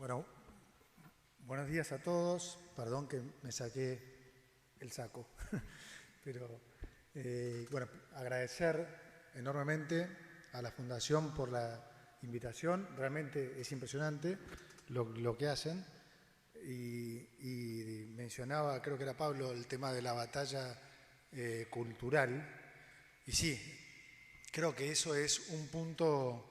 Bueno, buenos días a todos. Perdón que me saqué el saco. Pero, bueno, agradecer enormemente a la Fundación por la invitación. Realmente es impresionante lo que hacen. Y mencionaba, creo que era Pablo, el tema de la batalla cultural. Y sí, creo que eso es un punto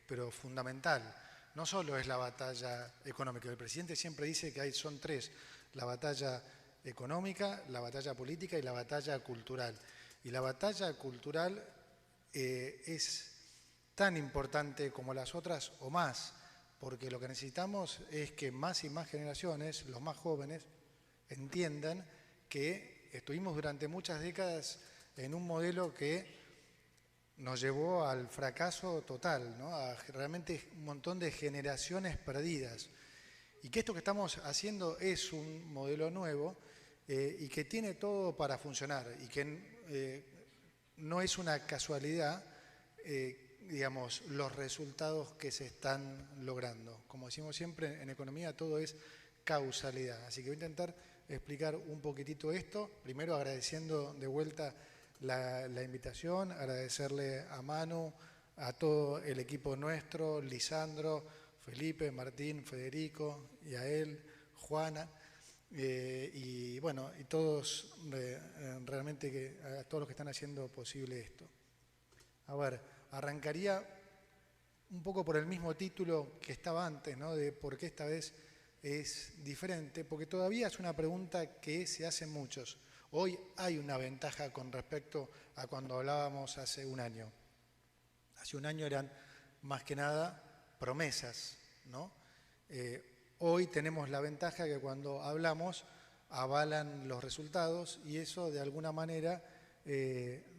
pero fundamental. No solo es la batalla económica. El presidente siempre dice que son tres: la batalla económica, la batalla política y la batalla cultural. Y la batalla cultural es tan importante como las otras o más, porque lo que necesitamos es que más y más generaciones, los más jóvenes, entiendan que estuvimos durante muchas décadas en un modelo que nos llevó al fracaso total, ¿no? A realmente un montón de generaciones perdidas. Y que esto que estamos haciendo es un modelo nuevo y que tiene todo para funcionar y que no es una casualidad, digamos, los resultados que se están logrando. Como decimos siempre en economía, todo es causalidad. Así que voy a intentar explicar un poquitito esto, primero agradeciendo de vuelta la invitación, agradecerle a Manu, a todo el equipo nuestro, Lisandro, Felipe, Martín, Federico, y a él, Juana, y bueno, y todos, realmente a todos los que están haciendo posible esto. A ver, arrancaría un poco por el mismo título que estaba antes, ¿no? De por qué esta vez es diferente, porque todavía es una pregunta que se hacen muchos. Hoy hay una ventaja con respecto a cuando hablábamos hace un año. Hace un año eran más que nada promesas, ¿no? Hoy tenemos la ventaja que cuando hablamos avalan los resultados y eso de alguna manera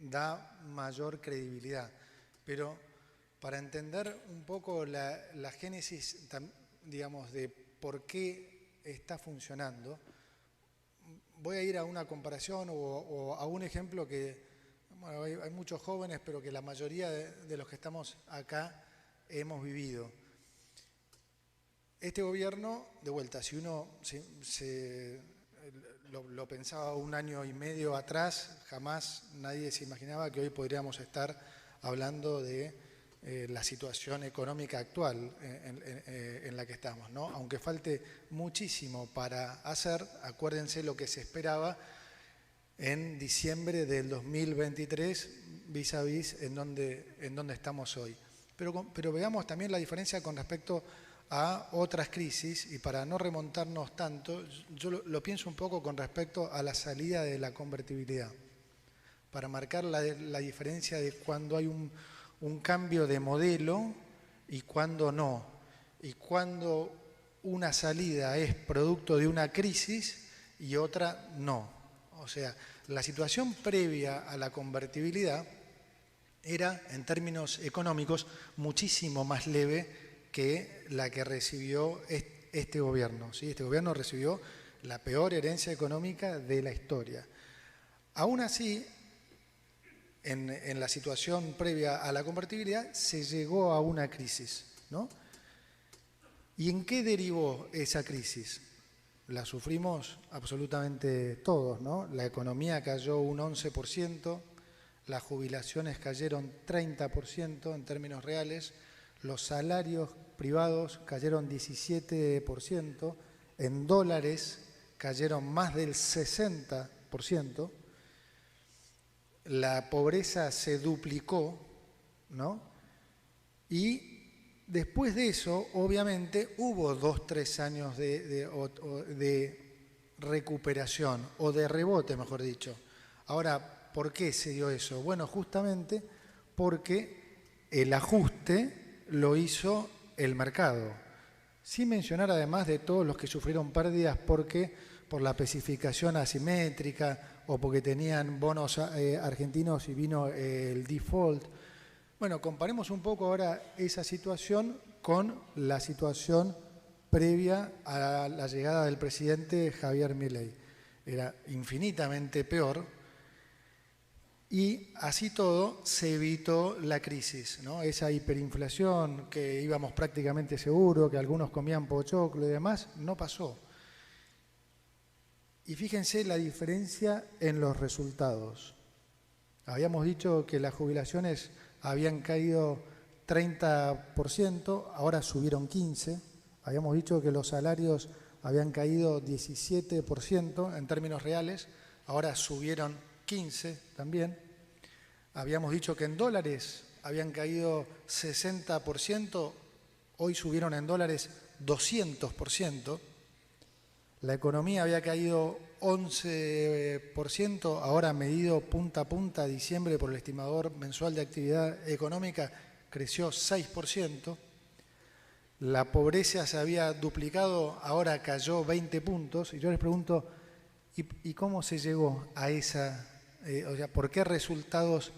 da mayor credibilidad. Pero para entender un poco la génesis, digamos, de por qué está funcionando, voy a ir a una comparación o a un ejemplo que, bueno, hay muchos jóvenes, pero que la mayoría de los que estamos acá hemos vivido. Este gobierno, de vuelta, si uno lo pensaba un año y medio atrás, jamás nadie se imaginaba que hoy podríamos estar hablando de la situación económica actual en la que estamos, ¿no? Aunque falte muchísimo para hacer, acuérdense lo que se esperaba en diciembre del 2023 vis a vis en donde estamos hoy. Pero veamos también la diferencia con respecto a otras crisis, y para no remontarnos tanto, yo lo pienso un poco con respecto a la salida de la convertibilidad, para marcar la diferencia de cuando hay un cambio de modelo y cuando no, y cuando una salida es producto de una crisis y otra no. O sea, la situación previa a la convertibilidad era, en términos económicos, muchísimo más leve que la que recibió este gobierno, ¿sí? Este gobierno recibió la peor herencia económica de la historia. Aún así, en la situación previa a la convertibilidad se llegó a una crisis, ¿no? ¿Y en qué derivó esa crisis? La sufrimos absolutamente todos, ¿no? La economía cayó un 11%, las jubilaciones cayeron 30% en términos reales, los salarios privados cayeron 17%, en dólares cayeron más del 60%, la pobreza se duplicó, ¿no? Y después de eso, obviamente, hubo 2-3 años de recuperación, o de rebote, mejor dicho. Ahora, ¿por qué se dio eso? Bueno, justamente porque el ajuste lo hizo el mercado. Sin mencionar además de todos los que sufrieron pérdidas por la especificación asimétrica o porque tenían bonos argentinos y vino el default. Bueno, comparemos un poco ahora esa situación con la situación previa a la llegada del presidente Javier Milei. Era infinitamente peor Y así todo se evitó la crisis, ¿no? Esa hiperinflación que íbamos prácticamente seguros, que algunos comían pochoclo y demás, no pasó. Y fíjense la diferencia en los resultados. Habíamos dicho que las jubilaciones habían caído 30%, ahora subieron 15%. Habíamos dicho que los salarios habían caído 17% en términos reales, ahora subieron 15% también. Habíamos dicho que en dólares habían caído 60%, hoy subieron en dólares 200%. La economía había caído 11%, ahora medido punta a punta, diciembre por el estimador mensual de actividad económica, creció 6%. La pobreza se había duplicado, ahora cayó 20 puntos. Y yo les pregunto, ¿y cómo se llegó a esa, o sea, por qué resultados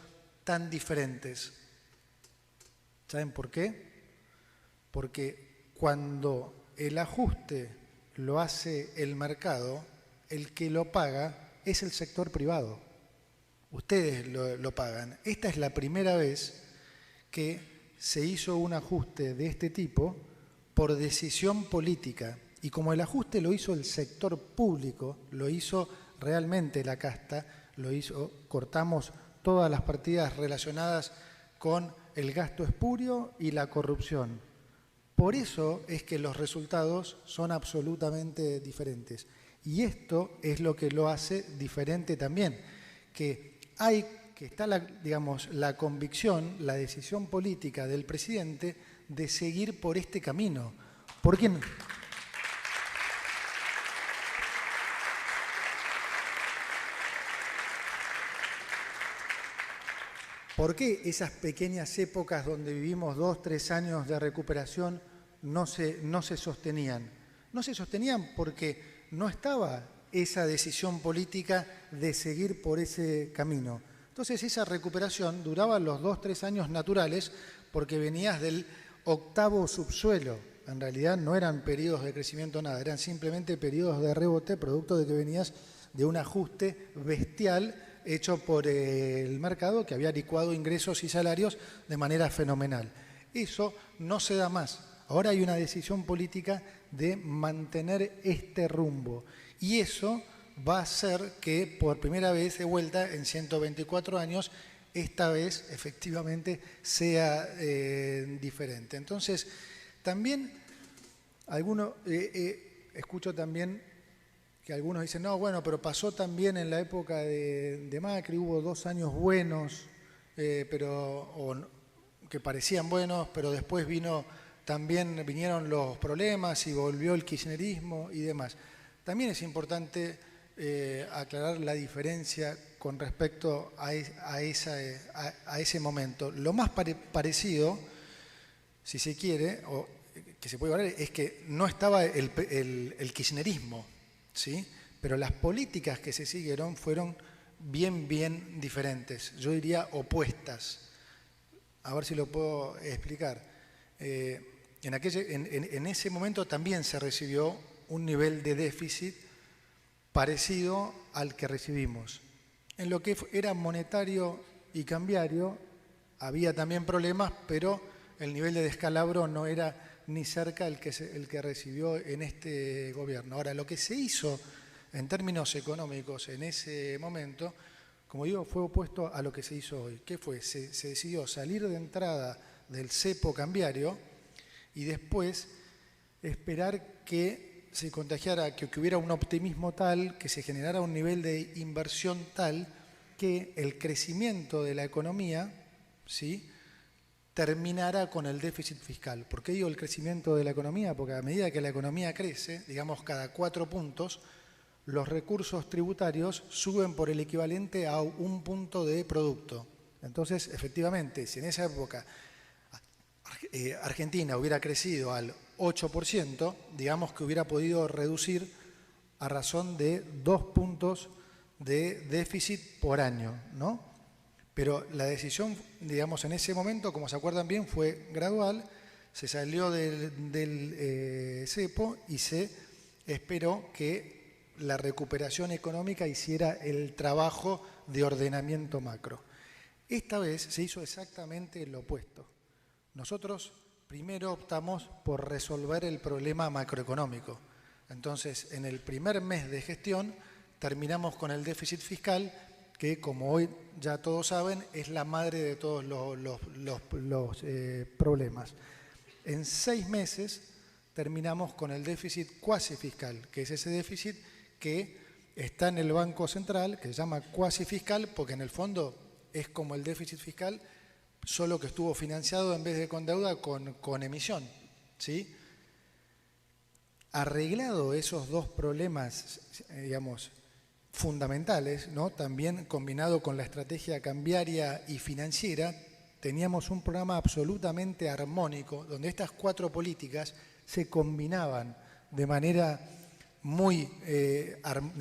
tan diferentes? ¿Saben por qué? Porque cuando el ajuste lo hace el mercado, el que lo paga es el sector privado. Ustedes lo pagan. Esta es la primera vez que se hizo un ajuste de este tipo por decisión política. Y como el ajuste lo hizo el sector público, lo hizo realmente la casta, cortamos todas las partidas relacionadas con el gasto espurio y la corrupción. Por eso es que los resultados son absolutamente diferentes. Y esto es lo que lo hace diferente también, que está la convicción, la decisión política del presidente de seguir por este camino. ¿Por qué no? ¿Por qué esas pequeñas épocas donde vivimos 2, 3 años de recuperación no se sostenían? No se sostenían porque no estaba esa decisión política de seguir por ese camino. Entonces esa recuperación duraba los 2, 3 años naturales porque venías del octavo subsuelo. En realidad no eran periodos de crecimiento nada, eran simplemente periodos de rebote producto de que venías de un ajuste bestial hecho por el mercado que había licuado ingresos y salarios de manera fenomenal. Eso no se da más. Ahora hay una decisión política de mantener este rumbo y eso va a hacer que por primera vez de vuelta en 124 años esta vez efectivamente sea diferente. Entonces, también escucho también que algunos dicen, no, bueno, pero pasó también en la época de Macri, hubo 2 años buenos, que parecían buenos, pero después vinieron los problemas y volvió el kirchnerismo y demás. También es importante aclarar la diferencia con respecto a ese momento. Lo más parecido, si se quiere, o que se puede hablar, es que no estaba el kirchnerismo, ¿sí? Pero las políticas que se siguieron fueron bien diferentes, yo diría opuestas. A ver si lo puedo explicar. En ese momento también se recibió un nivel de déficit parecido al que recibimos. En lo que era monetario y cambiario había también problemas, pero el nivel de descalabro no era ni cerca el que recibió en este gobierno. Ahora, lo que se hizo en términos económicos en ese momento, como digo, fue opuesto a lo que se hizo hoy. ¿Qué fue? Se decidió salir de entrada del cepo cambiario y después esperar que se contagiara, que hubiera un optimismo tal, que se generara un nivel de inversión tal, que el crecimiento de la economía, ¿sí?, terminara con el déficit fiscal. ¿Por qué digo el crecimiento de la economía? Porque a medida que la economía crece, digamos cada 4 puntos, los recursos tributarios suben por el equivalente a 1 punto de producto. Entonces, efectivamente, si en esa época Argentina hubiera crecido al 8%, digamos que hubiera podido reducir a razón de 2 puntos de déficit por año, ¿no? Pero la decisión, digamos, en ese momento, como se acuerdan bien, fue gradual, se salió del cepo y se esperó que la recuperación económica hiciera el trabajo de ordenamiento macro. Esta vez se hizo exactamente lo opuesto. Nosotros primero optamos por resolver el problema macroeconómico. Entonces, en el primer mes de gestión terminamos con el déficit fiscal, que como hoy ya todos saben, es la madre de todos los problemas. En 6 meses terminamos con el déficit cuasi fiscal, que es ese déficit que está en el Banco Central, que se llama cuasi fiscal, porque en el fondo es como el déficit fiscal, solo que estuvo financiado en vez de con deuda, con emisión, ¿sí? Arreglado esos dos problemas, digamos, fundamentales, ¿no? También combinado con la estrategia cambiaria y financiera, teníamos un programa absolutamente armónico, donde estas 4 políticas se combinaban de manera muy,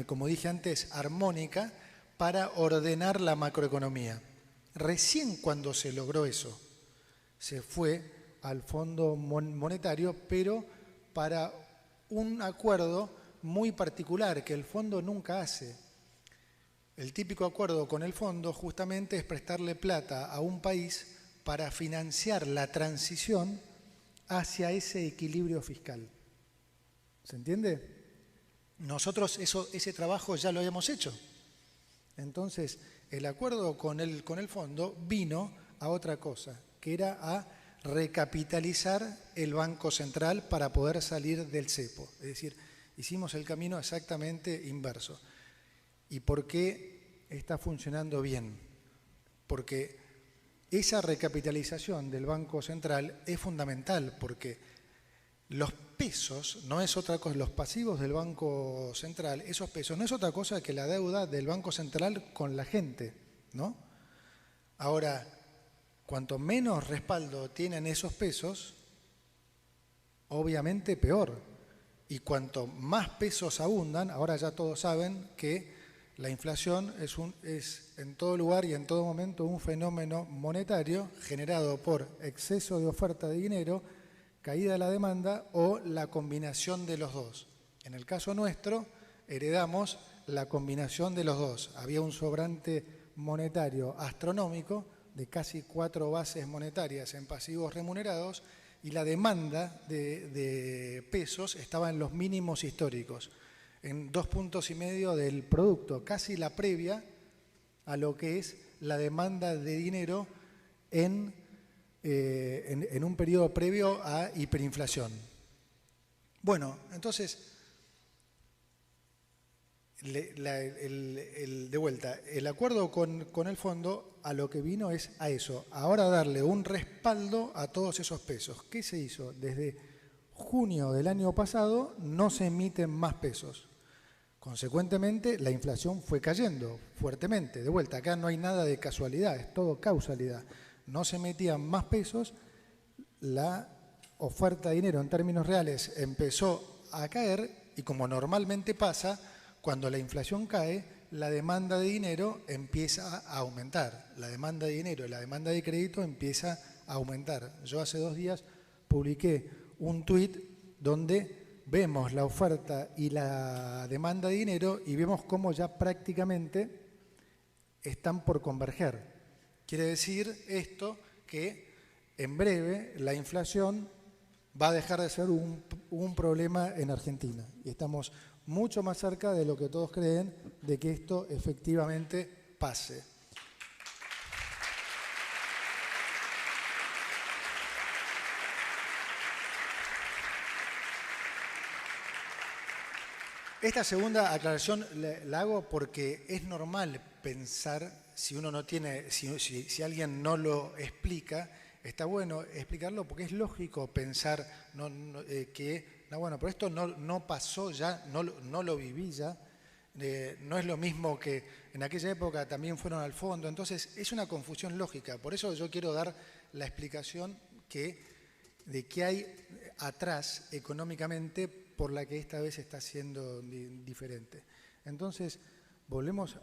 como dije antes, armónica, para ordenar la macroeconomía. Recién cuando se logró eso, se fue al Fondo Monetario, pero para un acuerdo muy particular que el fondo nunca hace. El típico acuerdo con el fondo justamente es prestarle plata a un país para financiar la transición hacia ese equilibrio fiscal. ¿Se entiende? Nosotros ese trabajo ya lo habíamos hecho. Entonces, el acuerdo con el fondo vino a otra cosa, que era a recapitalizar el Banco Central para poder salir del cepo. Es decir, hicimos el camino exactamente inverso. ¿Y por qué está funcionando bien? Porque esa recapitalización del Banco Central es fundamental, porque los pesos no es otra cosa, los pasivos del Banco Central, esos pesos no es otra cosa que la deuda del Banco Central con la gente, ¿no? Ahora, cuanto menos respaldo tienen esos pesos, obviamente peor. Y cuanto más pesos abundan, ahora ya todos saben que la inflación es en todo lugar y en todo momento un fenómeno monetario generado por exceso de oferta de dinero, caída de la demanda o la combinación de los dos. En el caso nuestro, heredamos la combinación de los dos. Había un sobrante monetario astronómico de casi 4 bases monetarias en pasivos remunerados y la demanda de pesos estaba en los mínimos históricos, en 2,5 puntos del producto, casi la previa a lo que es la demanda de dinero en un periodo previo a hiperinflación. Bueno, entonces, de vuelta, el acuerdo con el fondo a lo que vino es a eso, ahora darle un respaldo a todos esos pesos. ¿Qué se hizo? Desde junio del año pasado no se emiten más pesos. Consecuentemente, la inflación fue cayendo fuertemente. De vuelta, acá no hay nada de casualidad, es todo causalidad. No se metían más pesos, la oferta de dinero en términos reales empezó a caer y, como normalmente pasa, cuando la inflación cae, la demanda de dinero empieza a aumentar. La demanda de dinero y la demanda de crédito empieza a aumentar. Yo hace 2 días publiqué un tuit donde vemos la oferta y la demanda de dinero y vemos cómo ya prácticamente están por converger. Quiere decir esto que en breve la inflación va a dejar de ser un problema en Argentina. Y estamos mucho más cerca de lo que todos creen de que esto efectivamente pase. Esta segunda aclaración la hago porque es normal pensar, si uno no tiene, si alguien no lo explica, está bueno explicarlo porque es lógico pensar que, no, bueno, pero esto no pasó ya, no lo viví ya, no es lo mismo que en aquella época también fueron al fondo, entonces es una confusión lógica. Por eso yo quiero dar la explicación de qué hay atrás económicamente por la que esta vez está siendo diferente. Entonces, volvemos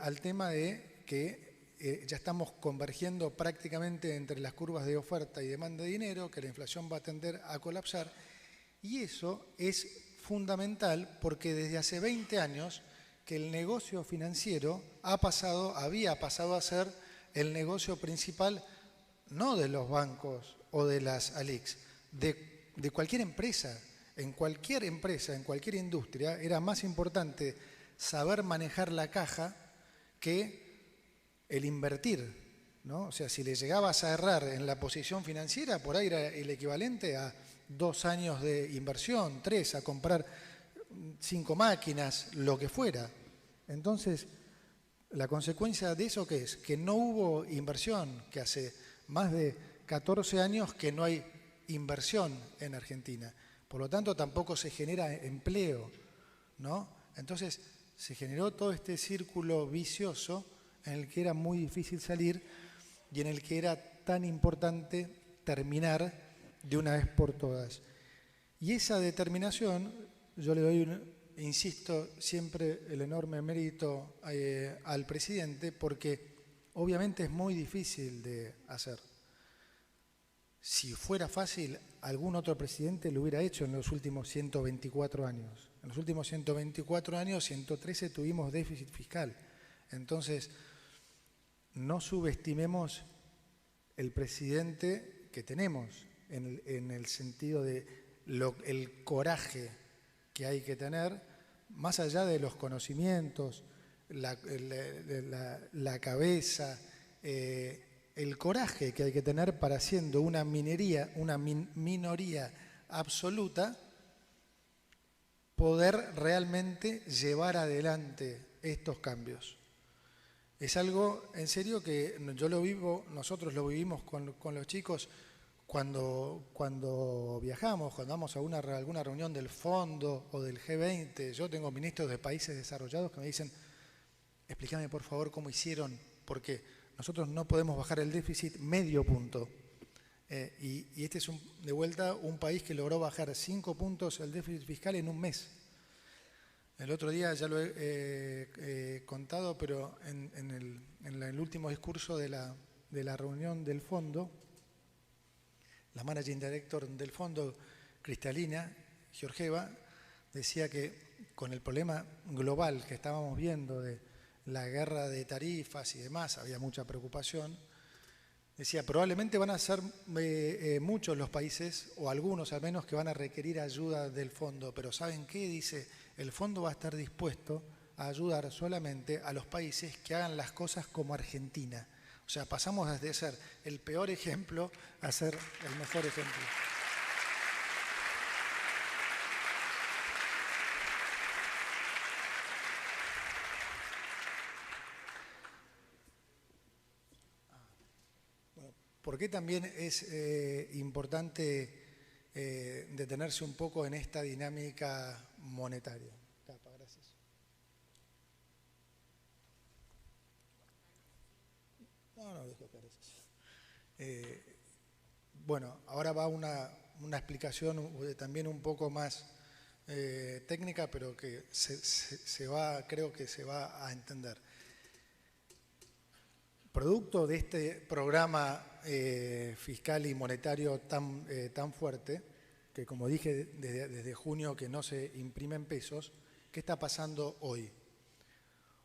al tema de que ya estamos convergiendo prácticamente entre las curvas de oferta y demanda de dinero, que la inflación va a tender a colapsar, y eso es fundamental porque desde hace 20 años que el negocio financiero había pasado a ser el negocio principal, no de los bancos o de las ALICs, de cualquier empresa. En cualquier empresa, en cualquier industria, era más importante saber manejar la caja que el invertir, ¿no? O sea, si le llegabas a errar en la posición financiera, por ahí era el equivalente a 2 años de inversión, 3, a comprar 5 máquinas, lo que fuera. Entonces, la consecuencia de eso, ¿qué es? Que no hubo inversión, que hace más de 14 años que no hay inversión en Argentina. Por lo tanto, tampoco se genera empleo, ¿no? Entonces, se generó todo este círculo vicioso en el que era muy difícil salir y en el que era tan importante terminar de una vez por todas. Y esa determinación, yo le doy, insisto, siempre el enorme mérito al presidente, porque obviamente es muy difícil de hacer. Si fuera fácil, algún otro presidente lo hubiera hecho en los últimos 124 años. En los últimos 124 años, 113 tuvimos déficit fiscal. Entonces, no subestimemos el presidente que tenemos en el sentido de el coraje que hay que tener, más allá de los conocimientos, la cabeza, el coraje que hay que tener para, siendo una minoría absoluta, poder realmente llevar adelante estos cambios. Es algo, en serio, que yo lo vivo, nosotros lo vivimos con los chicos cuando viajamos, cuando vamos a alguna reunión del Fondo o del G20. Yo tengo ministros de países desarrollados que me dicen, explícame por favor cómo hicieron, porque nosotros no podemos bajar el déficit medio punto. Y este es de vuelta un país que logró bajar 5 puntos el déficit fiscal en un mes. El otro día ya lo he contado, pero en el último discurso de la reunión del fondo, la Managing Director del fondo, Cristalina Georgieva, decía que con el problema global que estábamos viendo de la guerra de tarifas y demás, había mucha preocupación. Decía, probablemente van a ser muchos los países, o algunos al menos, que van a requerir ayuda del fondo, pero ¿saben qué? Dice, el fondo va a estar dispuesto a ayudar solamente a los países que hagan las cosas como Argentina. O sea, pasamos de ser el peor ejemplo a ser el mejor ejemplo. ¿Por qué también es importante detenerse un poco en esta dinámica monetaria? Gracias. No, dejo que gracias. Bueno, ahora va una explicación también un poco más técnica, pero que creo que se va a entender. Producto de este programa fiscal y monetario tan fuerte, que como dije desde junio que no se imprimen pesos, ¿qué está pasando hoy?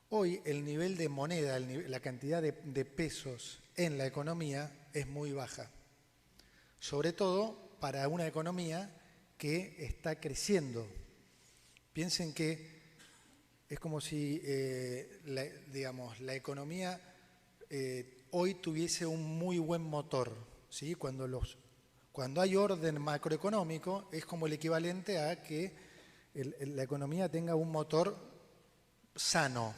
Hoy el nivel de moneda, la cantidad de pesos en la economía es muy baja, sobre todo para una economía que está creciendo. Piensen que es como si, la economía hoy tuviese un muy buen motor, ¿sí? Cuando hay orden macroeconómico es como el equivalente a que la economía tenga un motor sano.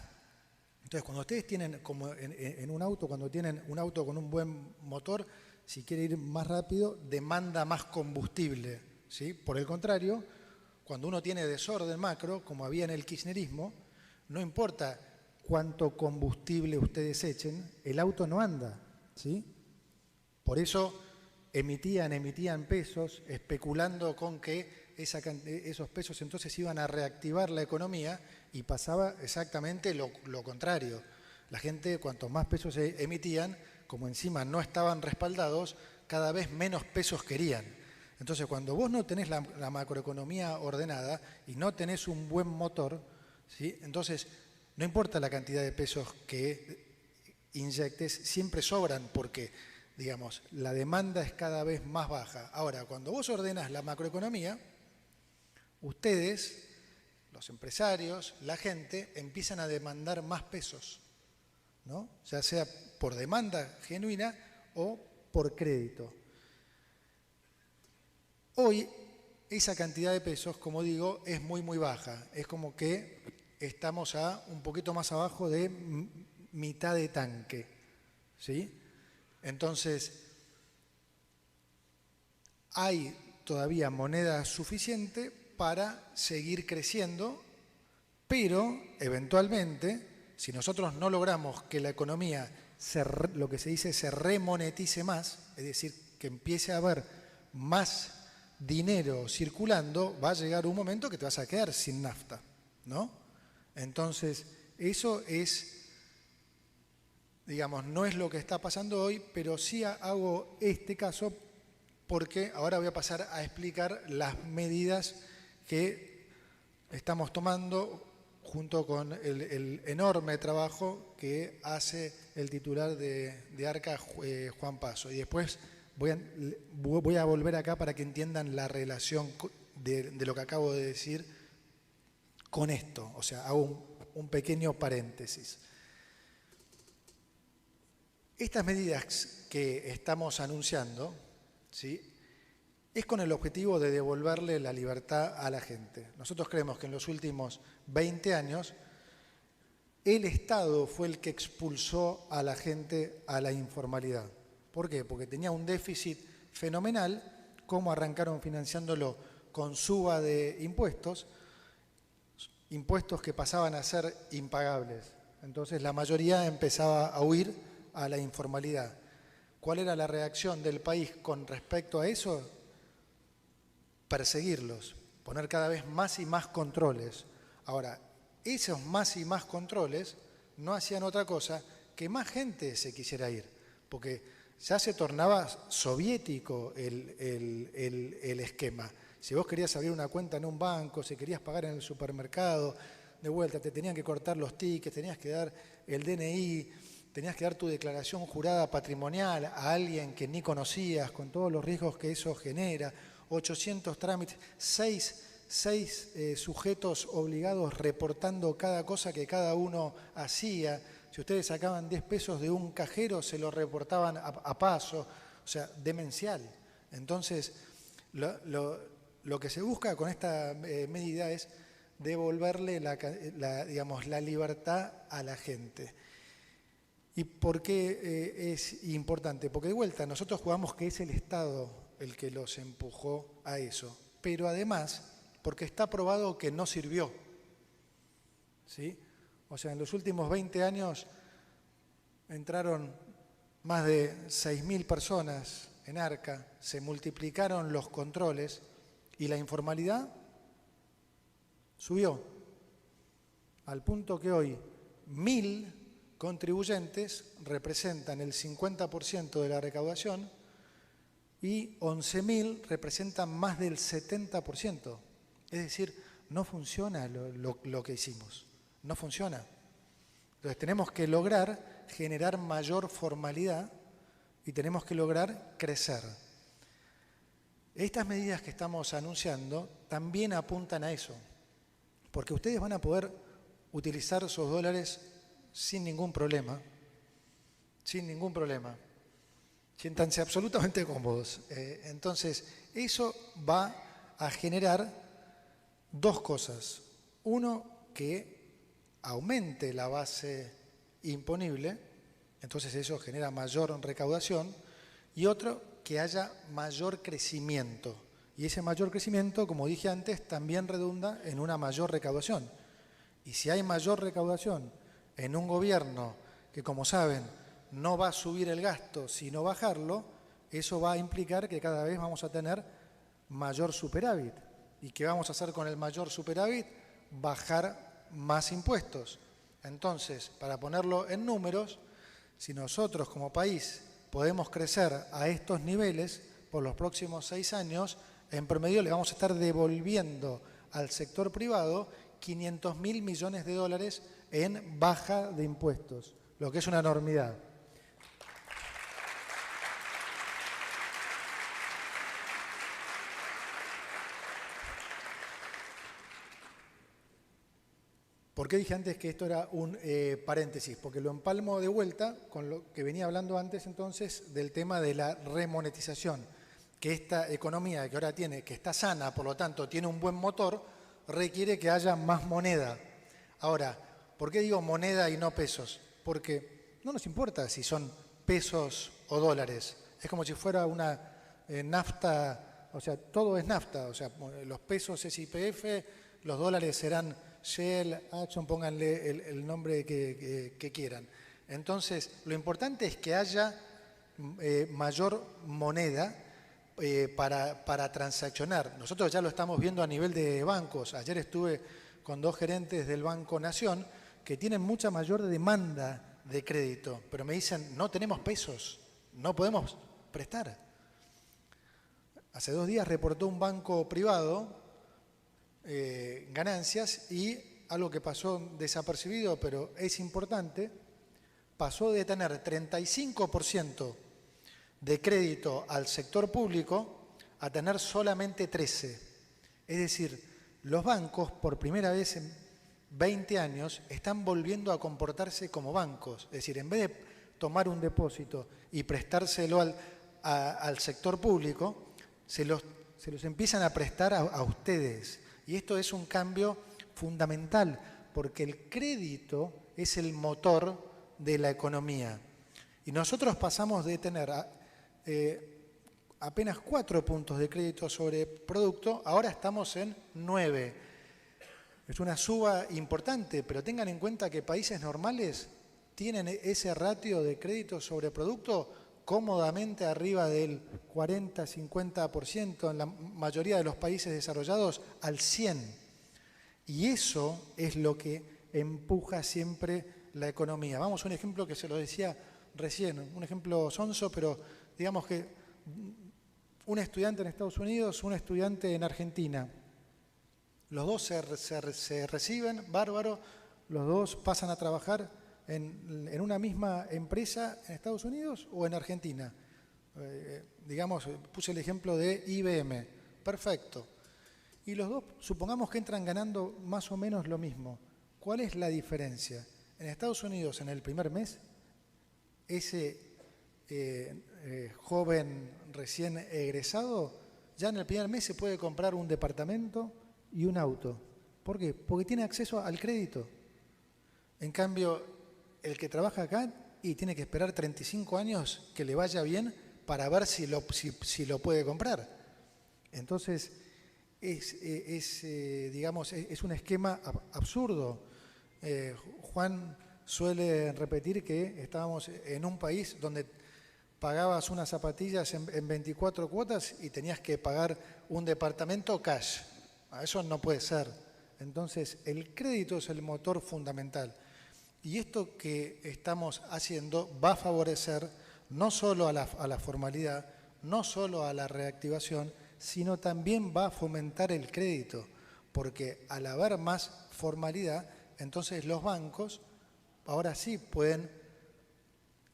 Entonces, cuando ustedes tienen, como en un auto, cuando tienen un auto con un buen motor, si quiere ir más rápido, demanda más combustible, ¿sí? Por el contrario, cuando uno tiene desorden macro, como había en el kirchnerismo, no importa cuánto combustible ustedes echen, el auto no anda, ¿sí? Por eso emitían pesos, especulando con que esos pesos entonces iban a reactivar la economía, y pasaba exactamente lo contrario. La gente, cuanto más pesos se emitían, como encima no estaban respaldados, cada vez menos pesos querían. Entonces, cuando vos no tenés la macroeconomía ordenada y no tenés un buen motor, ¿sí? Entonces no importa la cantidad de pesos que inyectes, siempre sobran porque, digamos, la demanda es cada vez más baja. Ahora, cuando vos ordenas la macroeconomía, ustedes, los empresarios, la gente, empiezan a demandar más pesos, ¿no? Ya sea por demanda genuina o por crédito. Hoy, esa cantidad de pesos, como digo, es muy, muy baja. Es como que estamos un poquito más abajo de mitad de tanque, ¿sí? Entonces, hay todavía moneda suficiente para seguir creciendo, pero eventualmente, si nosotros no logramos que la economía, lo que se dice, se remonetice más, es decir, que empiece a haber más dinero circulando, va a llegar un momento que te vas a quedar sin nafta, ¿no? Entonces, eso es, digamos, no es lo que está pasando hoy, pero sí hago este caso porque ahora voy a pasar a explicar las medidas que estamos tomando junto con el enorme trabajo que hace el titular de ARCA, Juan Paso. Y después voy a volver acá para que entiendan la relación de lo que acabo de decir con esto. O sea, hago un pequeño paréntesis. Estas medidas que estamos anunciando, ¿sí?, es con el objetivo de devolverle la libertad a la gente. Nosotros creemos que en los últimos 20 años el Estado fue el que expulsó a la gente a la informalidad. ¿Por qué? Porque tenía un déficit fenomenal. ¿Cómo arrancaron financiándolo? Con suba de impuestos, impuestos que pasaban a ser impagables. Entonces la mayoría empezaba a huir a la informalidad. ¿Cuál era la reacción del país con respecto a eso? Perseguirlos, poner cada vez más y más controles. Ahora, esos más y más controles no hacían otra cosa que más gente se quisiera ir, porque ya se tornaba soviético el esquema. Si vos querías abrir una cuenta en un banco, si querías pagar en el supermercado, de vuelta te tenían que cortar los tickets, tenías que dar el DNI, tenías que dar tu declaración jurada patrimonial a alguien que ni conocías, con todos los riesgos que eso genera, 800 trámites, 6 sujetos obligados reportando cada cosa que cada uno hacía. Si ustedes sacaban 10 pesos de un cajero, se lo reportaban a paso, o sea, demencial. Entonces, lo que se busca con esta medida es devolverle la libertad a la gente. ¿Y por qué es importante? Porque de vuelta nosotros jugamos que es el Estado el que los empujó a eso, pero además porque está probado que no sirvió, ¿sí? O sea, en los últimos 20 años entraron más de 6.000 personas en ARCA, se multiplicaron los controles y la informalidad subió, al punto que hoy 1.000 contribuyentes representan el 50% de la recaudación y 11.000 representan más del 70%. Es decir, no funciona lo que hicimos, no funciona. Entonces tenemos que lograr generar mayor formalidad y tenemos que lograr crecer. Estas medidas que estamos anunciando también apuntan a eso, porque ustedes van a poder utilizar esos dólares sin ningún problema, siéntanse absolutamente cómodos. Entonces, eso va a generar dos cosas. Uno, que aumente la base imponible, entonces eso genera mayor recaudación, y otro, que haya mayor crecimiento. Y ese mayor crecimiento, como dije antes, también redunda en una mayor recaudación. Y si hay mayor recaudación en un gobierno que, como saben, no va a subir el gasto, sino bajarlo, eso va a implicar que cada vez vamos a tener mayor superávit. ¿Y qué vamos a hacer con el mayor superávit? Bajar más impuestos. Entonces, para ponerlo en números, si nosotros como país podemos crecer a estos niveles por los próximos 6 años, en promedio le vamos a estar devolviendo al sector privado 500.000 millones de dólares en baja de impuestos, lo que es una enormidad. ¿Por qué dije antes que esto era un paréntesis? Porque lo empalmo de vuelta con lo que venía hablando antes entonces del tema de la remonetización, que esta economía que ahora tiene, que está sana, por lo tanto tiene un buen motor, requiere que haya más moneda. Ahora, ¿por qué digo moneda y no pesos? Porque no nos importa si son pesos o dólares. Es como si fuera una nafta, o sea, todo es nafta. O sea, los pesos es YPF, los dólares serán Shell, Exxon, pónganle el nombre que quieran. Entonces, lo importante es que haya mayor moneda para transaccionar. Nosotros ya lo estamos viendo a nivel de bancos. Ayer estuve con 2 gerentes del Banco Nación que tienen mucha mayor demanda de crédito, pero me dicen, no tenemos pesos, no podemos prestar. Hace 2 días reportó un banco privado ganancias y algo que pasó desapercibido, pero es importante, pasó de tener 35% de crédito al sector público a tener solamente 13%. Es decir, los bancos por primera vez en 20 años están volviendo a comportarse como bancos. Es decir, en vez de tomar un depósito y prestárselo al sector público, se los empiezan a prestar a ustedes. Y esto es un cambio fundamental, porque el crédito es el motor de la economía. Y nosotros pasamos de tener apenas 4 puntos de crédito sobre producto, ahora estamos en 9. Es una suba importante, pero tengan en cuenta que países normales tienen ese ratio de crédito sobre producto cómodamente arriba del 40-50%, en la mayoría de los países desarrollados al 100%. Y eso es lo que empuja siempre la economía. Vamos a un ejemplo que se lo decía recién, un ejemplo sonso, pero digamos que un estudiante en Estados Unidos, un estudiante en Argentina, los dos se reciben, bárbaro, los dos pasan a trabajar en una misma empresa en Estados Unidos o en Argentina. Digamos, puse el ejemplo de IBM. Perfecto. Y los dos, supongamos que entran ganando más o menos lo mismo. ¿Cuál es la diferencia? En Estados Unidos, en el primer mes, ese joven recién egresado, ya en el primer mes se puede comprar un departamento y un auto. ¿Por qué? Porque tiene acceso al crédito. En cambio, el que trabaja acá y tiene que esperar 35 años que le vaya bien para ver si lo puede comprar. Entonces, digamos, es un esquema absurdo. Juan suele repetir que estábamos en un país donde pagabas unas zapatillas en 24 cuotas y tenías que pagar un departamento cash. Eso no puede ser. Entonces, el crédito es el motor fundamental. Y esto que estamos haciendo va a favorecer no solo a la formalidad, no solo a la reactivación, sino también va a fomentar el crédito, porque al haber más formalidad, entonces los bancos ahora sí pueden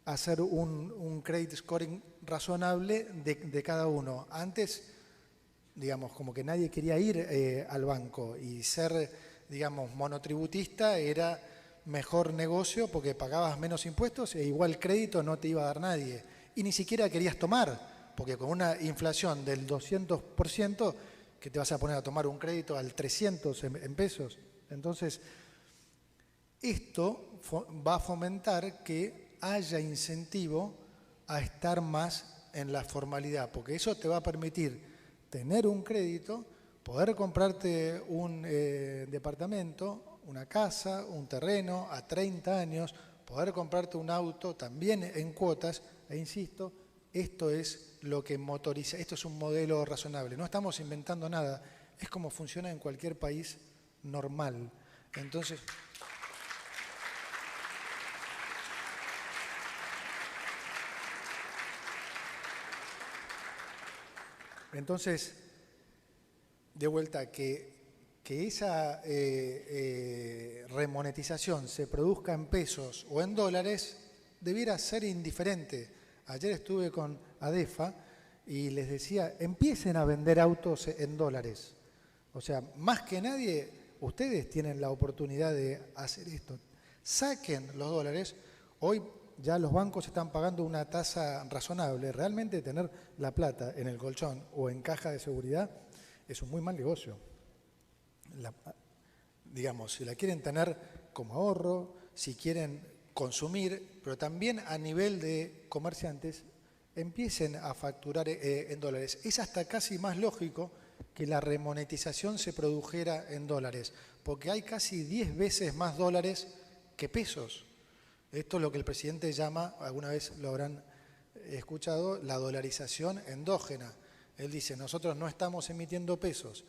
hacer un credit scoring razonable de cada uno. Antes, digamos, como que nadie quería ir al banco y ser, digamos, monotributista era mejor negocio porque pagabas menos impuestos e igual crédito no te iba a dar nadie. Y ni siquiera querías tomar, porque con una inflación del 200%, que te vas a poner a tomar un crédito al 300 en pesos. Entonces, esto va a fomentar que haya incentivo a estar más en la formalidad, porque eso te va a permitir tener un crédito, poder comprarte un departamento, una casa, un terreno a 30 años, poder comprarte un auto también en cuotas, e insisto, esto es lo que motoriza, esto es un modelo razonable, no estamos inventando nada, es como funciona en cualquier país normal. Entonces, de vuelta, que que esa remonetización se produzca en pesos o en dólares debiera ser indiferente. Ayer estuve con ADEFA y les decía, empiecen a vender autos en dólares. O sea, más que nadie, ustedes tienen la oportunidad de hacer esto. Saquen los dólares. Hoy ya los bancos están pagando una tasa razonable. Realmente tener la plata en el colchón o en caja de seguridad es un muy mal negocio. Digamos, si la quieren tener como ahorro, si quieren consumir, pero también a nivel de comerciantes, empiecen a facturar en dólares. Es hasta casi más lógico que la remonetización se produjera en dólares, porque hay casi 10 veces más dólares que pesos. Esto es lo que el presidente llama, alguna vez lo habrán escuchado, la dolarización endógena. Él dice, nosotros no estamos emitiendo pesos,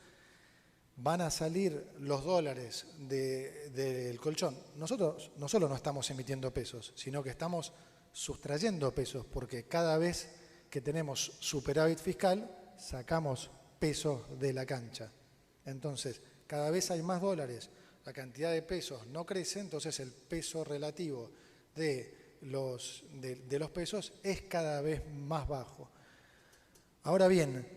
van a salir los dólares del colchón. Nosotros no solo no estamos emitiendo pesos, sino que estamos sustrayendo pesos, porque cada vez que tenemos superávit fiscal, sacamos pesos de la cancha. Entonces, cada vez hay más dólares, la cantidad de pesos no crece, entonces el peso relativo de los pesos es cada vez más bajo. Ahora bien,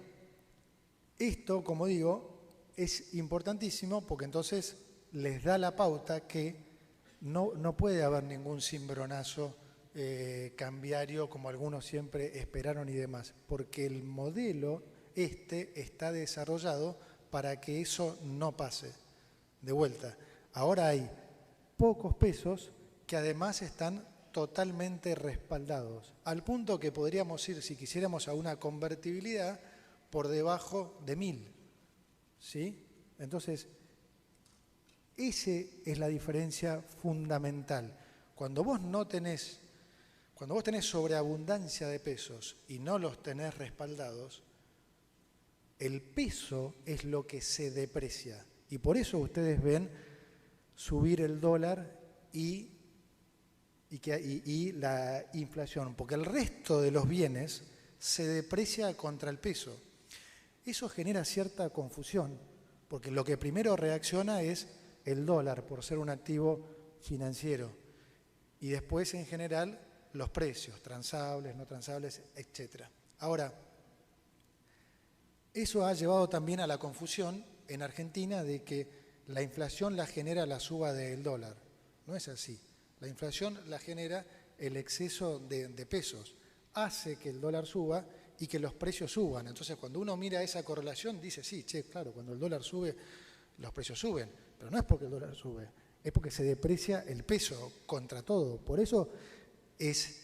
esto, como digo, es importantísimo porque entonces les da la pauta que no puede haber ningún cimbronazo cambiario como algunos siempre esperaron y demás, porque el modelo está desarrollado para que eso no pase. De vuelta, ahora hay pocos pesos que además están totalmente respaldados, al punto que podríamos ir, si quisiéramos, a una convertibilidad por debajo de 1000. ¿Sí? Entonces, esa es la diferencia fundamental. Cuando vos tenés sobreabundancia de pesos y no los tenés respaldados, el peso es lo que se deprecia. Y por eso ustedes ven subir el dólar y la inflación, porque el resto de los bienes se deprecia contra el peso. Eso genera cierta confusión, porque lo que primero reacciona es el dólar, por ser un activo financiero, y después, en general, los precios, transables, no transables, etc. Ahora, eso ha llevado también a la confusión en Argentina de que la inflación la genera la suba del dólar. No es así. La inflación la genera el exceso de pesos. Hace que el dólar suba y que los precios suban. Entonces, cuando uno mira esa correlación, dice, sí, claro, cuando el dólar sube, los precios suben. Pero no es porque el dólar sube, es porque se deprecia el peso contra todo. Por eso es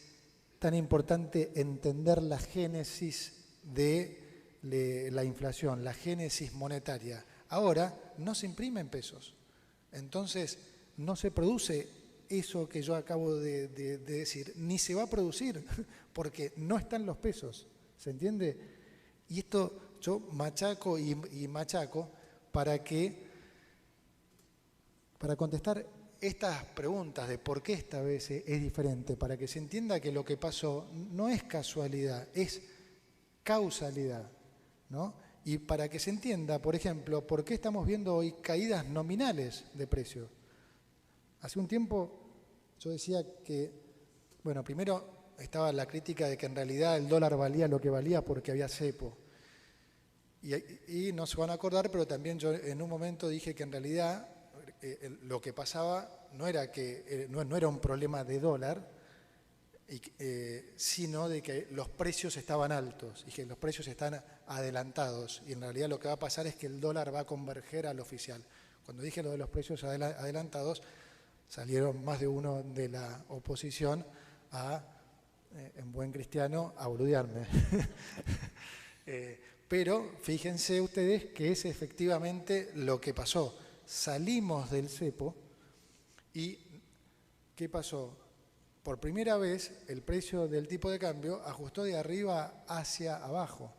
tan importante entender la génesis de la inflación, la génesis monetaria. Ahora no se imprimen pesos. Entonces, no se produce eso que yo acabo de decir, ni se va a producir, porque no están los pesos. ¿Se entiende? Y esto yo machaco y machaco para contestar estas preguntas de por qué esta vez es diferente, para que se entienda que lo que pasó no es casualidad, es causalidad, ¿no? Y para que se entienda, por ejemplo, por qué estamos viendo hoy caídas nominales de precios. Hace un tiempo yo decía que, bueno, primero estaba la crítica de que en realidad el dólar valía lo que valía porque había cepo. Y no se van a acordar, pero también yo en un momento dije que en realidad lo que pasaba no era un problema de dólar, sino de que los precios estaban altos y que los precios están adelantados. Y en realidad lo que va a pasar es que el dólar va a converger al oficial. Cuando dije lo de los precios adelantados, salieron más de uno de la oposición en buen cristiano, a boludearme. Pero fíjense ustedes que es efectivamente lo que pasó. Salimos del cepo y ¿qué pasó? Por primera vez el precio del tipo de cambio ajustó de arriba hacia abajo.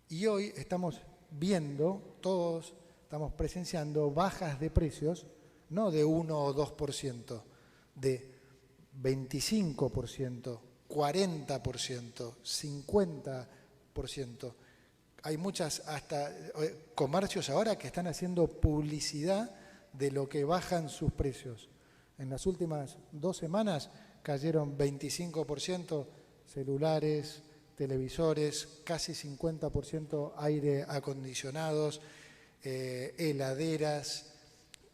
Y hoy estamos viendo, todos estamos presenciando bajas de precios, no de 1 o 2%, de 25%, 40%, 50%. hay muchas, hasta comercios ahora que están haciendo publicidad de lo que bajan sus precios. En las últimas 2 semanas cayeron 25% celulares, televisores, casi 50% aire acondicionados, heladeras,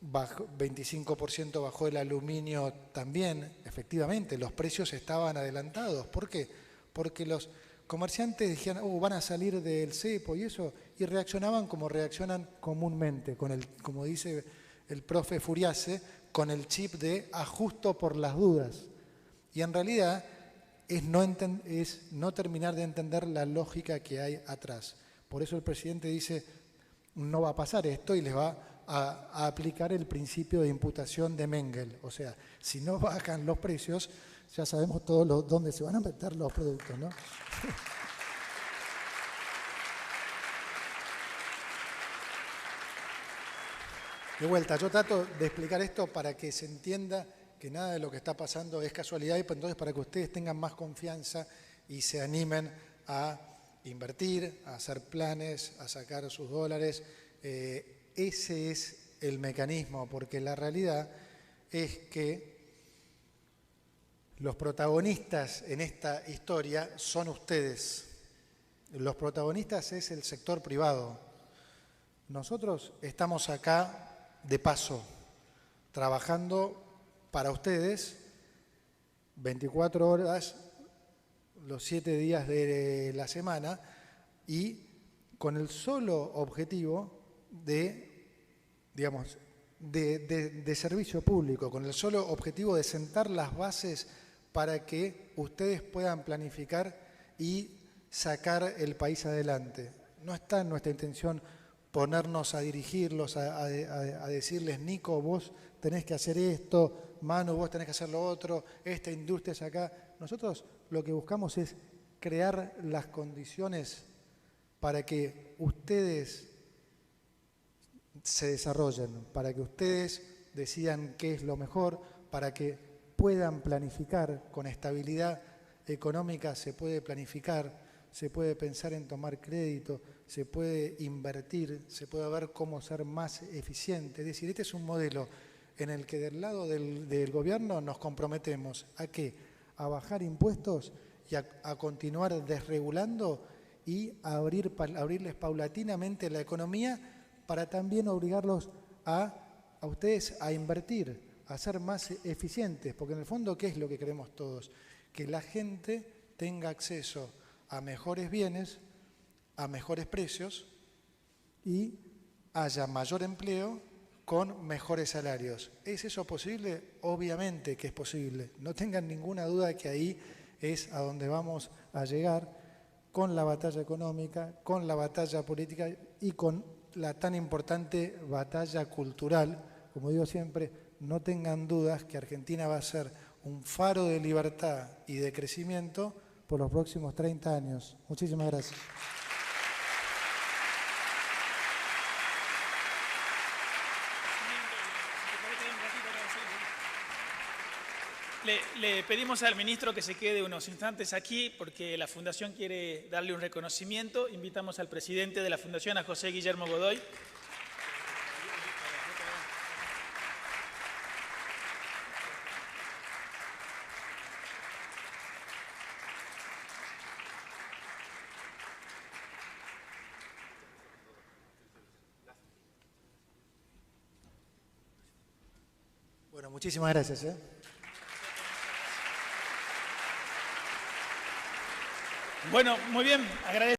25% bajó el aluminio también. Efectivamente, los precios estaban adelantados. ¿Por qué? Porque los comerciantes dijeron, van a salir del cepo y eso, y reaccionaban como reaccionan comúnmente, como dice el profe Furiase, con el chip de ajusto por las dudas. Y en realidad es no terminar de entender la lógica que hay atrás. Por eso el presidente dice, no va a pasar esto y les va a aplicar el principio de imputación de Mengel. O sea, si no bajan los precios, ya sabemos todos dónde se van a meter los productos, ¿no? De vuelta, yo trato de explicar esto para que se entienda que nada de lo que está pasando es casualidad y entonces para que ustedes tengan más confianza y se animen a invertir, a hacer planes, a sacar sus dólares. Ese es el mecanismo, porque la realidad es que los protagonistas en esta historia son ustedes. Los protagonistas es el sector privado. Nosotros estamos acá de paso, trabajando para ustedes 24 horas, los 7 días de la semana y con el solo objetivo de servicio público, con el solo objetivo de sentar las bases para que ustedes puedan planificar y sacar el país adelante. No está en nuestra intención ponernos a dirigirlos, a decirles, Nico, vos tenés que hacer esto, Manu, vos tenés que hacer lo otro, esta industria es acá. Nosotros lo que buscamos es crear las condiciones para que ustedes se desarrollen, para que ustedes decidan qué es lo mejor, para que puedan planificar con estabilidad económica, se puede planificar, se puede pensar en tomar crédito, se puede invertir, se puede ver cómo ser más eficiente. Es decir, este es un modelo en el que del lado del gobierno nos comprometemos ¿a qué? A bajar impuestos y a continuar desregulando y a abrirles paulatinamente la economía para también obligarlos a ustedes a invertir, a ser más eficientes, porque en el fondo, ¿qué es lo que queremos todos? Que la gente tenga acceso a mejores bienes, a mejores precios y haya mayor empleo con mejores salarios. ¿Es eso posible? Obviamente que es posible. No tengan ninguna duda que ahí es a donde vamos a llegar con la batalla económica, con la batalla política y con la tan importante batalla cultural. Como digo siempre, no tengan dudas que Argentina va a ser un faro de libertad y de crecimiento por los próximos 30 años. Muchísimas gracias. Le pedimos al ministro que se quede unos instantes aquí porque la Fundación quiere darle un reconocimiento. Invitamos al presidente de la Fundación, a José Guillermo Godoy. Bueno, muchísimas gracias. Bueno, muy bien, agradezco.